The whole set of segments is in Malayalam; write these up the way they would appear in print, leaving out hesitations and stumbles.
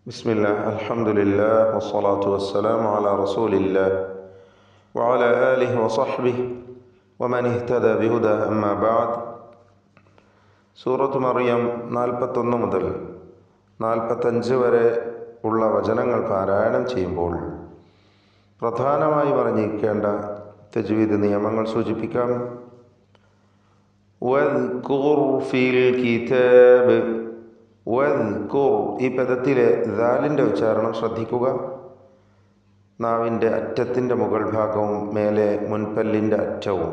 بسم الله الحمد لله والصلاة والسلام على رسول الله وعلى آله وصحبه ومن اهتدى بهدى أما بعد. സൂറത്ത് മറിയം 41 മുതൽ 45 വരെ ഉള്ള വചനങ്ങൾ പാരായണം ചെയ്യുമ്പോൾ പ്രധാനമായി പറഞ്ഞിരിക്കേണ്ട തജ്വീദ് നിയമങ്ങൾ സൂചിപ്പിക്കാം. വദ്കുർ ഫിൽ കിതാബ്, വദ്കുർ ഈ പദത്തിലെ ദാലിൻ്റെ ഉച്ചാരണം ശ്രദ്ധിക്കുക. നാവിൻ്റെ അറ്റത്തിൻ്റെ മുകൾ ഭാഗവും മേലെ മുൻപല്ലിൻ്റെ അറ്റവും,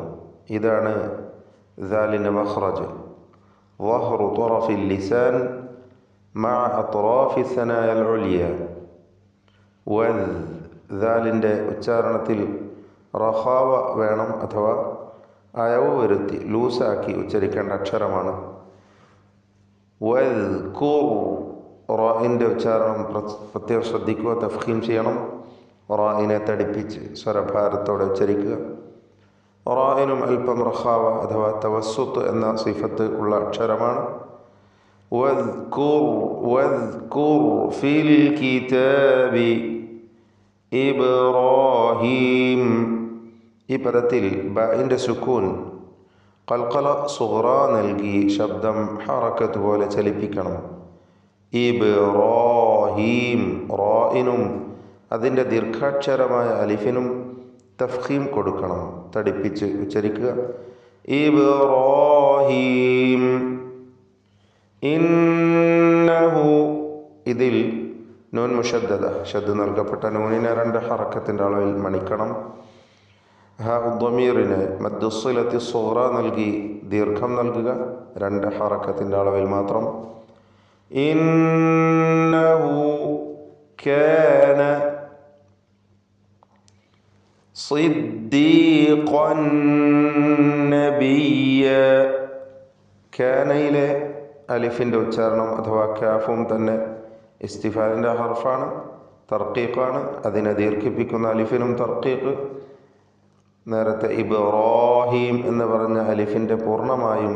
ഇതാണ് ദാലിൻ്റെ മഖ്റജ്. ളഹ്റു ത്വറഫിൽ ലിസാൻ മഅ അത്റാഫി സനായൽ ഉലിയ. വദ് ദാലിൻ്റെ ഉച്ചാരണത്തിൽ റഖാവ വേണം, അഥവാ അയവ് വരുത്തി ലൂസാക്കി ഉച്ചരിക്കേണ്ട അക്ഷരമാണ്. വദ്കുർ റാഇൻ്റെ ഉച്ചാരണം പ്രത്യേകം ശ്രദ്ധിക്കുക, തഫ്ഖീം ചെയ്യണം. റാഇനെ തടിപ്പിച്ച് സ്വരഭാരത്തോടെ ഉച്ചരിക്കുക. റാഇനും അല്പം റഖാവ അഥവാ തവസ്സുത്ത് എന്ന സിഫത്ത് ഉള്ള അക്ഷരമാണ്. വദ്കുർ ഫിൽ കിതാബി ഇബ്രാഹീം. ഈ പദത്തിൽ ബഇൻ്റെ സുക്കൂൻ ഖൽഖല സുഗ്റ നൽകി ശബ്ദം ഹറക്കത്ത് പോലെ ചലിപ്പിക്കണം. ഇബ്രാഹീം, റാഇനും അതിൻ്റെ ദീർഘാക്ഷരമായ അലിഫിനും തഫ്ഖീം കൊടുക്കണം, തടിപ്പിച്ച് ഉച്ചരിക്കുക. ഇബ്രാഹീം. ഇന്നഹു, ഇതിൽ നൂൻ മുഷദ്ദദ, ഷദ് നൽകപ്പെട്ട നൂനിനെ 2 ഹറക്കത്തിൻ്റെ അളവിൽ മണിക്കണം. ദ്വമീറിന് മദ്ദുസ്സിലത്തി സുഗ്റ നൽകി ദീർഘം നൽകുക, 2 ഹറക്കത്തിൻ്റെ അളവിൽ മാത്രം. ഇന്നഹു കാന സിദ്ദീഖൻ നബിയ്യ. കാനയിലെ അലിഫിൻ്റെ ഉച്ചാരണം അഥവാ കാഫും തന്നെ ഇസ്തിഫാലിൻ്റെ ഹർഫാണ്, തർക്കീഖാണ്. അതിനെ ദീർഘിപ്പിക്കുന്ന അലിഫിനും തർക്കീഖ്. നേരത്തെ ഇബ്രാഹീം എന്ന് പറഞ്ഞ അലിഫിൻ്റെ പൂർണ്ണമായും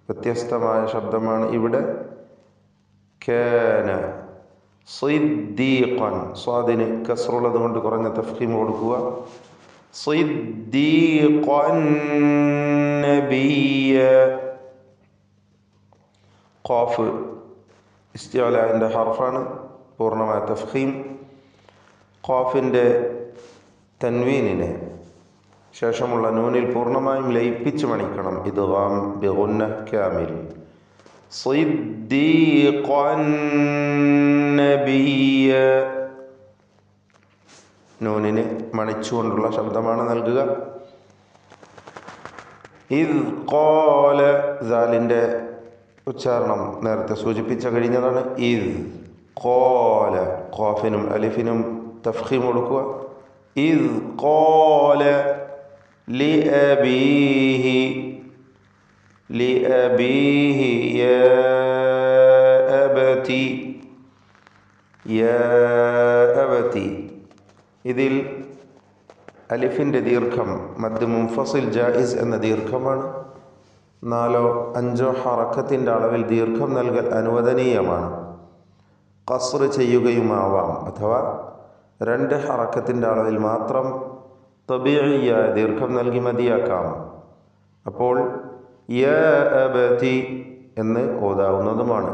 വ്യത്യസ്തമായ ശബ്ദമാണ് ഇവിടെ. കാന സിദ്ദീഖൻ, സ്വാദിന് കസ്റുള്ളത് കൊണ്ട് കുറഞ്ഞ തഫ്ഖീം കൊടുക്കുക. സിദ്ദീഖൻ നബിയ്യ. ഖാഫ് ഇസ്തിഅലാഇൻ്റെ ഹർഫാണ്, പൂർണ്ണമായ തഫ്ഖീം. ഖാഫിൻ്റെ തൻവീനിനെ ശേഷമുള്ള നൂനിൽ പൂർണ്ണമായും ലയിപ്പിച്ച് മണിക്കണം. ഇദ്ഗാം ബിഗുന്ന കാമിൽ. സിദ്ദീഖൻ നബിയ്യ. നൂനിന് മണിച്ചുകൊണ്ടുള്ള ശബ്ദമാണ് നൽകുക. ഇദ് ഖാല, ദാലിൻ്റെ ഉച്ചാരണം നേരത്തെ സൂചിപ്പിച്ച കഴിഞ്ഞതാണ്. ഇദ് ഖാല, ഖാഫിനും അലിഫിനും തഫ്ഖീം കൊടുക്കുക. ഇദ് ഖാല ലിഅബീഹി, ലിഅബീഹി യാ അബതി, യാ അബതി. ഇതിൽ അലിഫിൻ്റെ ദീർഘം മദ് മുൻഫസിൽ ജായിസ് എന്ന ദീർഘമാണ്. 4-5 ഹറക്കത്തിൻ്റെ അളവിൽ ദീർഘം നൽകൽ അനുവദനീയമാണ്. ഖസ്ർ ചെയ്യുകയുമാവാം, അഥവാ 2 ഹറക്കത്തിൻ്റെ അളവിൽ മാത്രം തബീഇയ ദീർഘം നൽകി മതിയാക്കാം. അപ്പോൾ യാ അബതി എന്ന് ഓതാവുന്നതുമാണ്.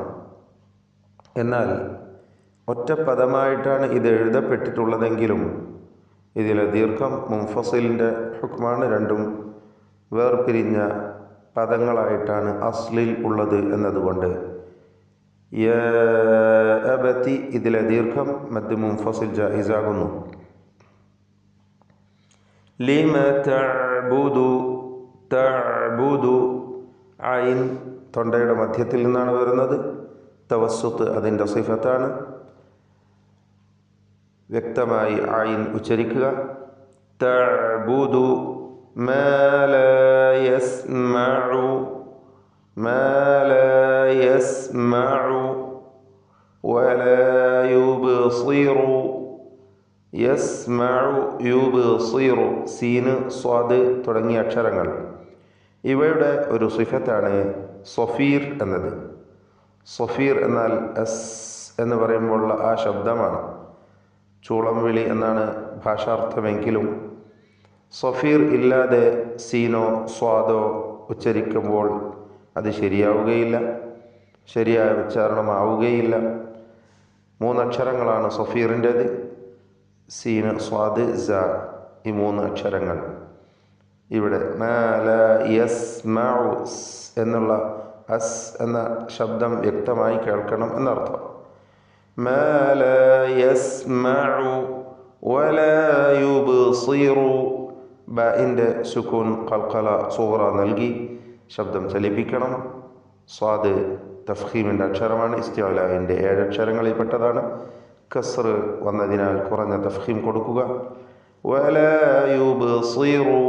എന്നാൽ ഒറ്റ പദമായിട്ടാണ് ഇത് എഴുതപ്പെട്ടിട്ടുള്ളതെങ്കിലും ഇതിലെ ദീർഘം മുൻഫസിലിൻ്റെ ഹുക്മാണ്. 2ഉം വേർപിരിഞ്ഞ പദങ്ങളായിട്ടാണ് അസ്ലിൽ ഉള്ളത് എന്നതുകൊണ്ട് യാ അബതി ഇതിലെ ദീർഘം മദ് മുൻഫസിൽ ജായിസാകുന്നു. ലിമ തഅബുദു, തഅബുദു ഐൻ തൊണ്ടയുടെ മധ്യത്തിൽ നിന്നാണ് വരുന്നത്. തവസ്സുത്ത് അതിൻ്റെ സിഫത്താണ്. വ്യക്തമായി ഐൻ ഉച്ചരിക്കുക. തഅബുദു മാ ലാ യസ്മഉ, മാ ലാ യസ്മഉ വലാ യുബ്സിറു. യസ്മഉ, യുബ്സിറു, സീന്, സ്വാദ് തുടങ്ങിയ അക്ഷരങ്ങൾ. ഇവയുടെ ഒരു സിഫത്താണ് സഫീർ എന്നത്. സഫീർ എന്നാൽ എന്ന് പറയുമ്പോഴുള്ള ആ ശബ്ദമാണ്. ചൂളം വിളി എന്നാണ് ഭാഷാർത്ഥമെങ്കിലും സഫീർ ഇല്ലാതെ സീനോ സ്വാദോ ഉച്ചരിക്കുമ്പോൾ അത് ശരിയാവുകയില്ല, ശരിയായ ഉച്ചാരണമാവുകയില്ല. 3 അക്ഷരങ്ങളാണ് സഫീറിൻ്റേത്. സീന്, സ്വാദ്, സ, ഈ 3 അക്ഷരങ്ങൾ. ഇവിടെ മാ ലാ യസ്മഉ എന്നുള്ള അസ് എന്ന ശബ്ദം വ്യക്തമായി കേൾക്കണം എന്നർത്ഥം. മാ ലാ യസ്മഉ വലാ യുബ്സിറു. ബഇൻ്റെ സുക്കൂൻ ഖൽഖല സുഗ്റ നൽകി ശബ്ദം ചലിപ്പിക്കണം. സ്വാദ് തഫ്ഖീമിൻ്റെ അക്ഷരമാണ്, ഇസ്തിഅലാഇൻ്റെ 7 അക്ഷരങ്ങളിൽപ്പെട്ടതാണ്. കസ്ർ വന്നതിനാൽ കുറഞ്ഞ തഫ്ഖീം കൊടുക്കുക. വലാ യുബ്സിറു,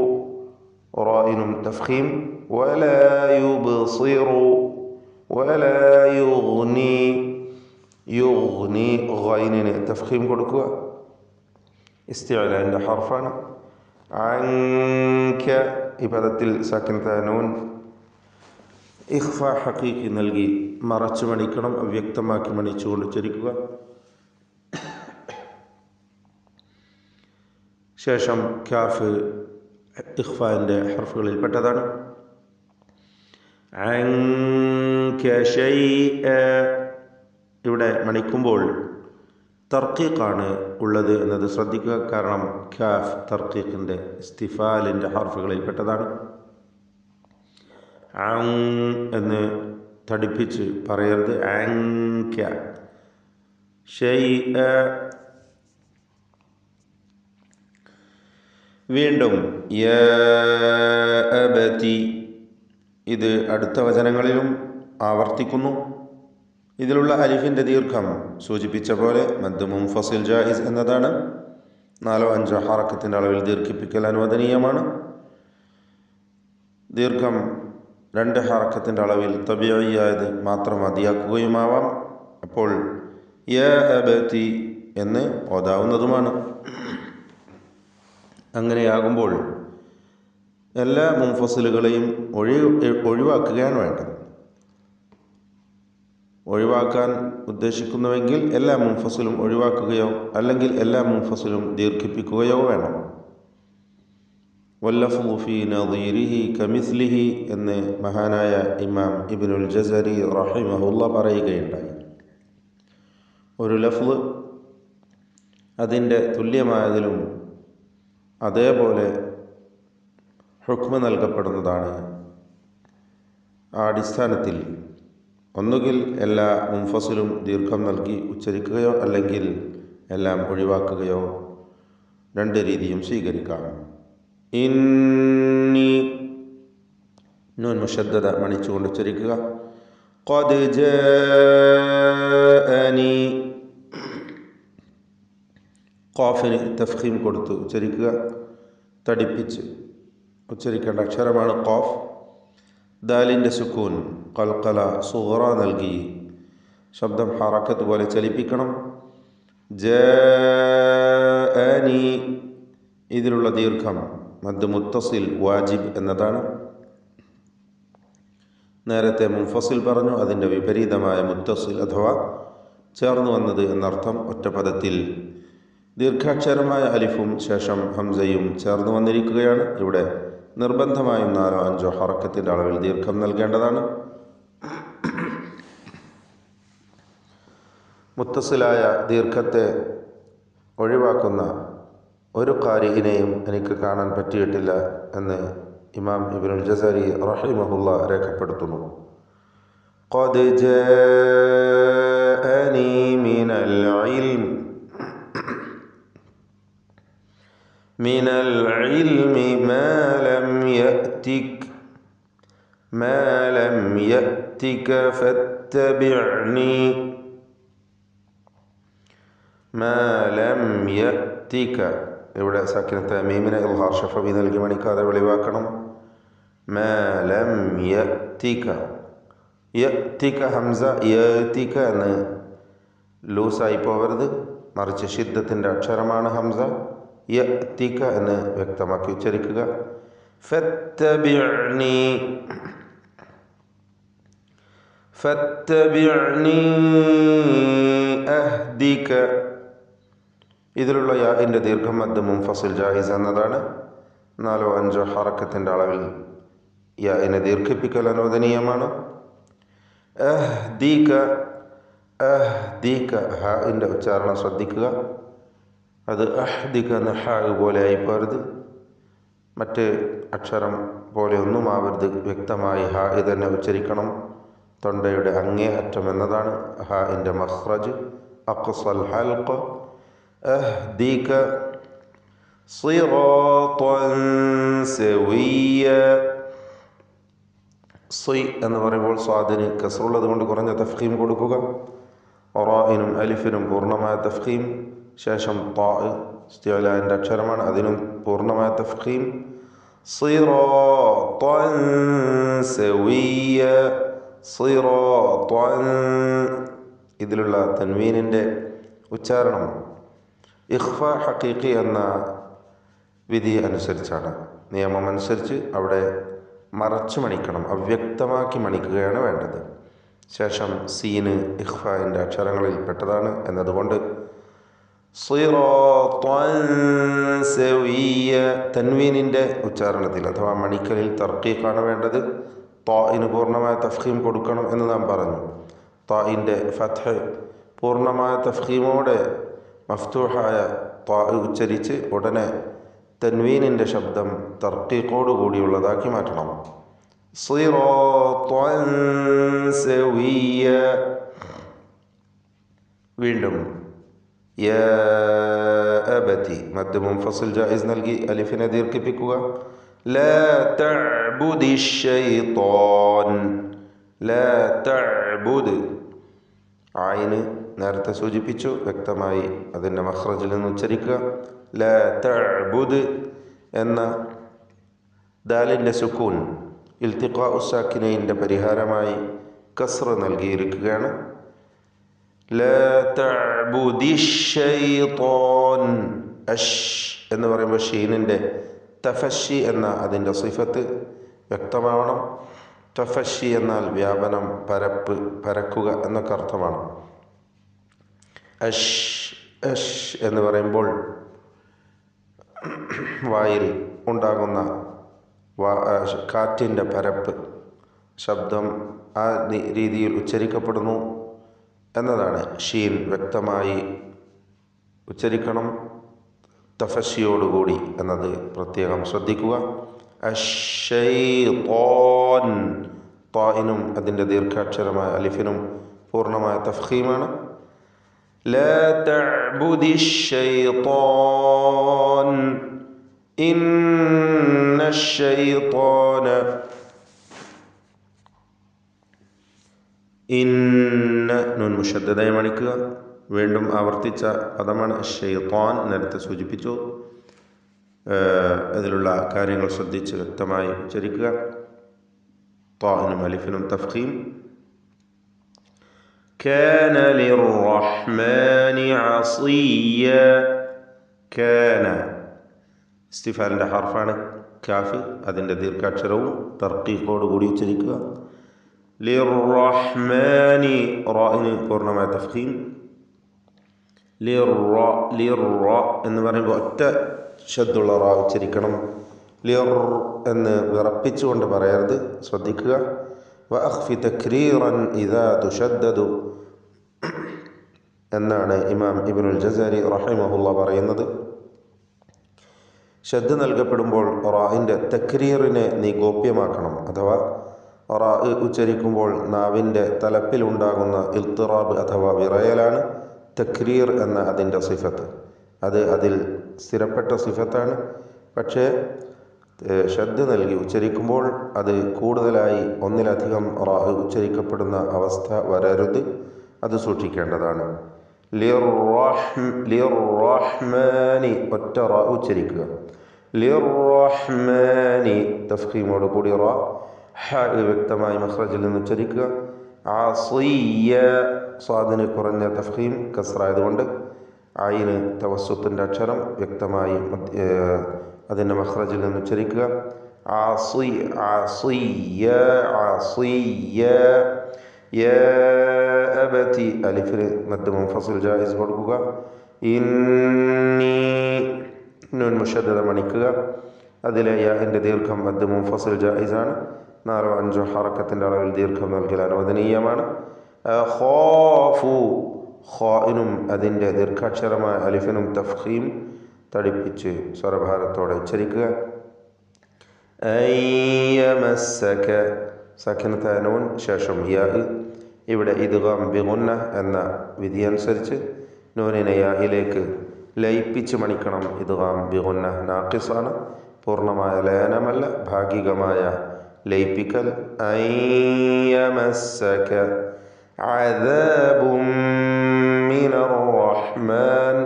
റായിനും തഫ്ഖീം. വലാ യുബ്സിറു വലാ യുഗ്നി, യുഗ്നി ഗൈനിന് തഫ്ഖീം കൊടുക്കുക. ഇസ്തിഅലാഇൻ്റെ ഹർഫാണ്. അൻക, ഈ പദത്തിൽ സാക്കിനത്തായ നൂൻ ഇഖ്ഫ ഹഖീഖി നൽകി മറച്ചു മണിക്കണം, അവ്യക്തമാക്കി മണിച്ചുകൊണ്ട് ഉച്ചരിക്കുക. ശേഷം കാഫ് ഇഖ്ഫാൻ്റെ ഹർഫുകളിൽപ്പെട്ടതാണ്. അൻക ശൈഅ, ഇവിടെ മണിക്കുമ്പോൾ തർക്കീഖാണ് ഉള്ളത് എന്നത് ശ്രദ്ധിക്കുക. കാരണം കാഫ് തർക്കീഖിൻ്റെ ഇസ്തിഫാലിൻ്റെ ഹർഫുകളിൽപ്പെട്ടതാണ്. അൻ എന്ന് തടിപ്പിച്ച് പറയരുത്. അൻക ശൈഅ. വീണ്ടും യാ അബതി, ഇത് അടുത്ത വചനങ്ങളിലും ആവർത്തിക്കുന്നു. ഇതിലുള്ള അലിഫിൻ്റെ ദീർഘം സൂചിപ്പിച്ച പോലെ മദ് മുൻഫസിൽ ജായിസ് എന്നതാണ്. 4-5 ഹറക്കത്തിൻ്റെ അളവിൽ ദീർഘിപ്പിക്കൽ അനുവദനീയമാണ്. ദീർഘം 2 ഹറക്കത്തിൻ്റെ അളവിൽ തബീഇയായത് മാത്രം മതിയാക്കുകയുമാവാം. അപ്പോൾ യാ അബതി എന്ന് ഓതാവുന്നതുമാണ്. അങ്ങനെയാകുമ്പോൾ എല്ലാ മുൻഫസിലുകളെയും ഒഴിവാക്കുകയാണ് വേണ്ടത്. ഒഴിവാക്കാൻ ഉദ്ദേശിക്കുന്നുവെങ്കിൽ എല്ലാ മുൻഫസിലും ഒഴിവാക്കുകയോ അല്ലെങ്കിൽ എല്ലാ മുൻഫസിലും ദീർഘിപ്പിക്കുകയോ വേണം. വല്ലഫ്ളു ഫീ നദീരിഹി കമിസ്ലിഹി എന്ന് മഹാനായ ഇമാം ഇബ്നുൽ ജസരി റഹിമഹുല്ലാ പറയുകയുണ്ടായി. ഒരു ലഫ്ള് അതിൻ്റെ തുല്യമായതിലും അതേപോലെ ഹുക്മ നൽകപ്പെടുന്നതാണ്. ആ അടിസ്ഥാനത്തിൽ ഒന്നുകിൽ എല്ലാ മുൻഫസിലും ദീർഘം നൽകി ഉച്ചരിക്കുകയോ അല്ലെങ്കിൽ എല്ലാം ഒഴിവാക്കുകയോ 2 രീതിയും സ്വീകരിക്കാം. ഇന്നി, നൂൻ മുശദ്ദദ മണിച്ചുകൊണ്ട് ഉച്ചരിക്കുക. ഖദ് ജാഅനി, ഖാഫിന് തഫ്ഖീം കൊടുത്ത് ഉച്ചരിക്കുക. തടിപ്പിച്ച് ഉച്ചരിക്കേണ്ട അക്ഷരമാണ് ഖാഫ്. ദാലിൻ്റെ സുക്കൂൻ ഖൽഖല സുഗ്റ നൽകി ശബ്ദം ഹറക്കത്ത് പോലെ ചലിപ്പിക്കണം. ജാഅനി, ഇതിലുള്ള ദീർഘം മദ് മുത്തസിൽ വാജിബ് എന്നതാണ്. നേരത്തെ മുൻഫസിൽ പറഞ്ഞു, അതിൻ്റെ വിപരീതമായ മുത്തസിൽ അഥവാ ചേർന്ന് വന്നത് എന്നർത്ഥം. ഒറ്റ പദത്തിൽ ദീർഘാക്ഷരമായ അലിഫും ശേഷം ഹംസയും ചേർന്ന് വന്നിരിക്കുകയാണ്. ഇവിടെ നിർബന്ധമായും 4-5 ഹറക്കത്തിൻ്റെ അളവിൽ ദീർഘം നൽകേണ്ടതാണ്. മുത്തസിലായ ദീർഘത്തെ ഒഴിവാക്കുന്ന ഒരു ഖാരിഇനെയും എനിക്ക് കാണാൻ പറ്റിയിട്ടില്ല എന്ന് ഇമാം ഇബ്നുൽ ജസരി റഹിമഹുല്ലാ രേഖപ്പെടുത്തുന്നു. ഖദ് ജാഅനി മിനൽ ഇൽം, മിനൽ ഇൽമി മാ ലം യഅതിക, മാ ലം യഅതിക ഫത്തബിഅനി, മാ ലം യഅതിക. ഇവിടെ സാക്കിനത്തെ മീമിനെ ഇൽഹാർ ഷഫവി നൽകി മണിക്കാതെ വെളിവാക്കണം. മാ ലം യഅതിക, യഅതിക ഹംസ യഅതിക എന്ന് ലൂസായി പോകരുത്, മറിച്ച് ഷിദ്ദത്തിൻ്റെ അക്ഷരമാണ് ഹംസ. യഅതിക എന്ന് വ്യക്തമാക്കി ഉച്ചരിക്കുക. ഫത്തബിഅനി, ഫത്തബിഅ്നി അഹ്ദിക. ഇതിലുള്ള യാഇൻ്റെ ദീർഘമദ് മുൻഫസിൽ ജായിസ് എന്നതാണ്. 4-5 ഹറക്കത്തിൻ്റെ അളവിൽ യാഇനെ ദീർഘിപ്പിക്കൽ അനുവദനീയമാണ്. അഹ്ദിക, അഹ്ദിക, ഹാഇൻ്റെ ഉച്ചാരണം ശ്രദ്ധിക്കുക. അത് അഹ്ദിക എന്ന ഹാ പോലെ ആയിപ്പോരുത്, മറ്റ് അക്ഷരം പോലെ ഒന്നും ആവരുത്. വ്യക്തമായി ഹാ തന്നെ ഉച്ചരിക്കണം. തൊണ്ടയുടെ അങ്ങേ അറ്റം എന്നതാണ് ഹാഇൻ്റെ മഖ്റജ്. അഖ്സൽ ഹൽഖ. അഹ്ദിക സിറാത്തൻ സവിയ്യ. സി എന്ന് പറയുമ്പോൾ സ്വാദിന് കസ്റുള്ളത് കൊണ്ട് കുറഞ്ഞ തഫ്ഖീം കൊടുക്കുക. റാഇനും അലിഫിനും പൂർണ്ണമായ തഫ്ഖീം. ശേഷം താ ഇസ്തിഅലാൻ്റെ അക്ഷരമാണ്, അതിനും പൂർണ്ണമായ തഫ്ഖീം. സിറാത്തൻ സവിയ്യ, സിറാത്തൻ. ഇതിലുള്ള തൻവീനിൻ്റെ ഉച്ചാരണം ഇഖ്ഫ ഹഖീഖി എന്ന വിധി അനുസരിച്ചാണ്, നിയമമനുസരിച്ച് അവിടെ മറച്ചു മണിക്കണം, അവ്യക്തമാക്കി മണിക്കുകയാണ് വേണ്ടത്. ശേഷം സീന് ഇഖ്ഫാൻ്റെ അക്ഷരങ്ങളിൽ പെട്ടതാണ് എന്നതുകൊണ്ട് സിറാത്തൻ സവിയ്യ തൻവീനിൻ്റെ ഉച്ചാരണത്തിൽ അഥവാ മണിക്കലിൽ തർക്കീഖാണ് വേണ്ടത്. താഇന് പൂർണ്ണമായ തഫ്ഖീം കൊടുക്കണം എന്ന് നാം പറഞ്ഞു. താഇൻ്റെ ഫത്ഹ് പൂർണ്ണമായ തഫ്ഖീമോടെ മഫ്തൂഹായ താ ഉച്ചരിച്ച് ഉടനെ തൻവീനിൻ്റെ ശബ്ദം തർക്കീഖോടുകൂടിയുള്ളതാക്കി മാറ്റണം. സിറാത്തൻ സവിയ്യ. വീണ്ടും യാ അബതി, മദ് മുൻഫസിൽ ജായിസ് നൽകി അലിഫിനെ ദീർഘിപ്പിക്കുക. ലാ തഅ്ബുദി ശൈത്താൻ. ലാ തഅ്ബുദ്, ആയിന് നേരത്തെ സൂചിപ്പിച്ചു, വ്യക്തമായി അതിൻ്റെ മഖ്റജിൽ നിന്ന് ഉച്ചരിക്കുക. ലാ തഅ്ബുദ് എന്ന ദാലിൻ്റെ സുക്കൂൻ ഇൽത്തിഖാഉ സാക്കിനൈൻ്റെ പരിഹാരമായി കസ്ർ നൽകിയിരിക്കുകയാണ്. ലാ തഅ്ബുദി ശൈത്താൻ. അഷ് എന്ന് പറയുമ്പോൾ ഷീനിൻ്റെ തഫഷി എന്ന അതിൻ്റെ സിഫത്ത് വ്യക്തമാവണം. തഫഷി എന്നാൽ വ്യാപനം, പരപ്പ്, പരക്കുക എന്നൊക്കെ അർത്ഥമാണ്. അഷ് അഷ് എന്ന് പറയുമ്പോൾ വായിൽ ഉണ്ടാകുന്ന കാറ്റിൻ്റെ പരപ്പ്, ശബ്ദം ആ രീതിയിൽ ഉച്ചരിക്കപ്പെടുന്നു എന്നതാണ്. ഷീൻ വ്യക്തമായി ഉച്ചരിക്കണം, തഫഷിയോടുകൂടി എന്നത് പ്രത്യേകം ശ്രദ്ധിക്കുക. അശ്ശൈത്വാൻ, താഇനും അതിൻ്റെ ദീർഘാക്ഷരമായ അലിഫിനും പൂർണ്ണമായ തഫ്ഖീമാണ്. ലാ തഅ്ബുദി ശൈത്താൻ ഇന്ന ശൈത്താന. ഇന്ന നൂൻ മുഷദ്ദദയെ മണിക്കുക. വീണ്ടും ആവർത്തിച്ച പദമാണ് ശൈത്താൻ, നേരത്തെ സൂചിപ്പിച്ചു. അതിലുള്ള കാര്യങ്ങൾ ശ്രദ്ധിച്ച് വ്യക്തമായി ഉച്ചരിക്കുക. താഇനും അലിഫിനും തഫ്ഖീം. കാന ലിർറഹ്മാനി അസിയ്യ. കാന ഇസ്തിഫാലിൻ്റെ ഹർഫാണ് കാഫ്, അതിൻ്റെ ദീർഘാക്ഷരവും തർക്കീഖോട് കൂടി ഉച്ചരിക്കുക. ലിർറഹ്മാനി, റാഇന് പൂർണ്ണമായ തഫ്ഖീം. ലിർറ എന്ന് പറയുമ്പോൾ ഒറ്റ ശബ്ദുള്ള റാ ഉച്ചരിക്കണം. ലിർ എന്ന് വിറപ്പിച്ചുകൊണ്ട് പറയരുത്, ശ്രദ്ധിക്കുക. വഅഖ്ഫി തക്രീറൻ ഇദാ തുശദ്ദദു എന്നാണ് ഇമാം ഇബ്നുൽ ജസരി റഹിമഹുല്ലാഹ് പറയുന്നത്. ശബ്ദ നൽകപ്പെടുമ്പോൾ റാഇൻ്റെ തക്രീറിനെ നീ ഗോപ്യമാക്കണം. അഥവാ റാ ഉച്ചരിക്കുമ്പോൾ നാവിൻ്റെ തലപ്പിലുണ്ടാകുന്ന ഇൽത്തിറാബ് അഥവാ വിറയലാണ് തക്രീർ എന്ന അതിൻ്റെ സിഫത്ത്. അത് അതിൽ സ്ഥിരപ്പെട്ട സിഫത്താണ്. പക്ഷേ ശബ്ദ നൽകി ഉച്ചരിക്കുമ്പോൾ അത് കൂടുതലായി ഒന്നിലധികം റാ ഉച്ചരിക്കപ്പെടുന്ന അവസ്ഥ വരരുത്, അത് സൂക്ഷിക്കേണ്ടതാണ്. ലിർറഹ്മാനി ഒറ്റ റാ ഉച്ചരിക്കുക. ലിർറഹ്മാനി തഫ്ഖീമോട് കൂടി റാ, ഹ വ്യക്തമായി മഖ്റജിൽ നിന്ന് ഉച്ചരിക്കുക. അസിയ്യ സ്വാദിന് കുറഞ്ഞ തഫ്ഖീം കസ്റായതുകൊണ്ട് ആയിന് തവസ്സുത്തിൻ്റെ അക്ഷരം വ്യക്തമായി അതിൻ്റെ മഖ്റജിൽ നിന്ന് ഉച്ചരിക്കുക. ആസിയ്യ ആസിയ്യ. യാ അബതി അലിഫിന് മദ് മുൻഫസിൽ ജായിസ് കൊടുക്കുക. ഇന്നി നൂൻ മുഷദ്ദദ മണിക്കുക. അതിലെ യാഇൻ്റെ ദീർഘം മദ് മുൻഫസിൽ ജായിസാണ്. 4-5 ഹറക്കത്തിൻ്റെ അളവിൽ ദീർഘം നൽകൽ അനുവദനീയമാണ്. ഖാഫു ഖാഇനും അതിൻ്റെ ദീർഘാക്ഷരമായ അലിഫിനും തഫ്ഖീം തടിപ്പിച്ച് സ്വരഭാരത്തോടെ ഉച്ചരിക്കുക. അയ്യമസ്സക സക്കിനത്തായ നൂൻ ശേഷം യാ. ഇവിടെ ഇദ്ഗാം ബിഗുന്ന എന്ന വിധി അനുസരിച്ച് നൂനിനെ യായിലേക്ക് ലയിപ്പിച്ച് മണിക്കണം. ഇദ്ഗാം ബിഗുന്ന നാഖിസാണ്, പൂർണ്ണമായ ലയനമല്ല, ഭാഗികമായ ലയിപ്പിക്കൽ. അയ്യമസ്സക അദാബും മിനർ റഹ്മാൻ.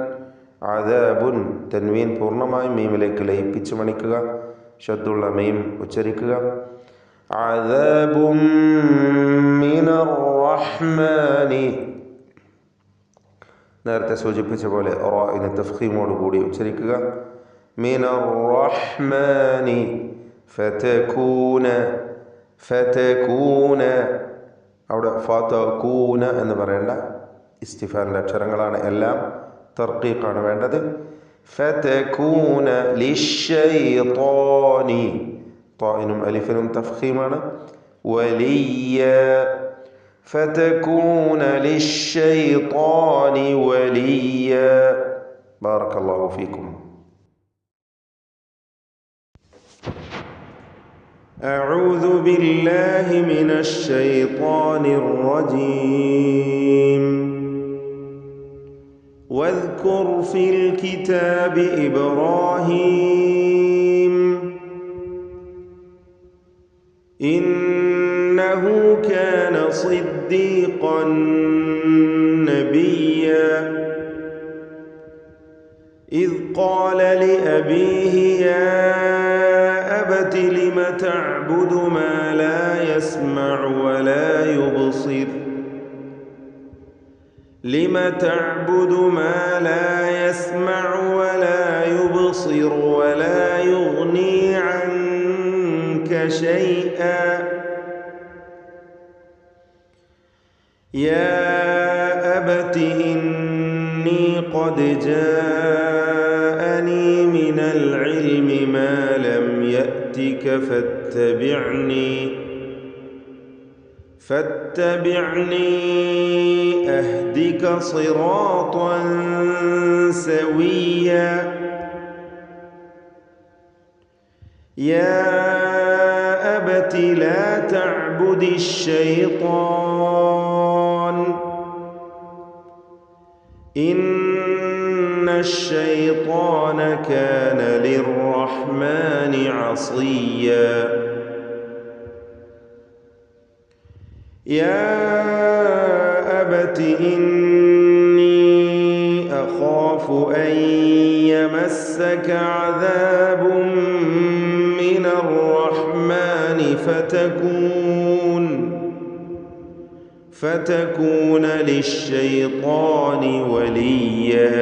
അദാബുൻ തൻവീൻ പൂർണ്ണമായും മീമിലേക്ക് ലയിപ്പിച്ച് മണിക്കുക. ഷദ്ദുള്ള മീം ഉച്ചരിക്കുക. അദാബും മിനർ റഹ്മാനി. നേരത്തെ സൂചിപ്പിച്ച പോലെ റാഇന് തഫ്ഖീമോട് കൂടി ഉച്ചരിക്കുക. മിനർ റഹ്മാനി ഫതകൂന. ഫതകൂന അവിടെ ഫതകൂന എന്ന് പറയേണ്ട, ഇസ്തിഫാലിൻ്റെ അക്ഷരങ്ങളാണ് എല്ലാം, തർക്കീഖാണ് വേണ്ടത്. ഫതകൂന ലിശ്ശൈത്വാനി. ത്വാഇനും അലിഫിനും തഫ്ഖീമാണ്. വലിയ فتكون للشيطان وليا. بارك الله فيكم. أعوذ بالله من الشيطان الرجيم. واذكر في الكتاب إبراهيم إنه كان صديقا نبيا إذ قال لأبيه يا أبت لم تعبد ما لا يسمع ولا يبصر. لم تعبد ما لا يسمع ولا يبصر ولا يغني عنك شيئا. يا أبت إني قد جاءني من العلم ما لم يأتك فاتبعني أهدك صراطا سويا. يا أبت لا تعبد الشيطان إن الشيطان كان للرحمن عصيا. يا أبت إني أخاف أن يمسك عذاب من الرحمن فتكون للشيطان وليا.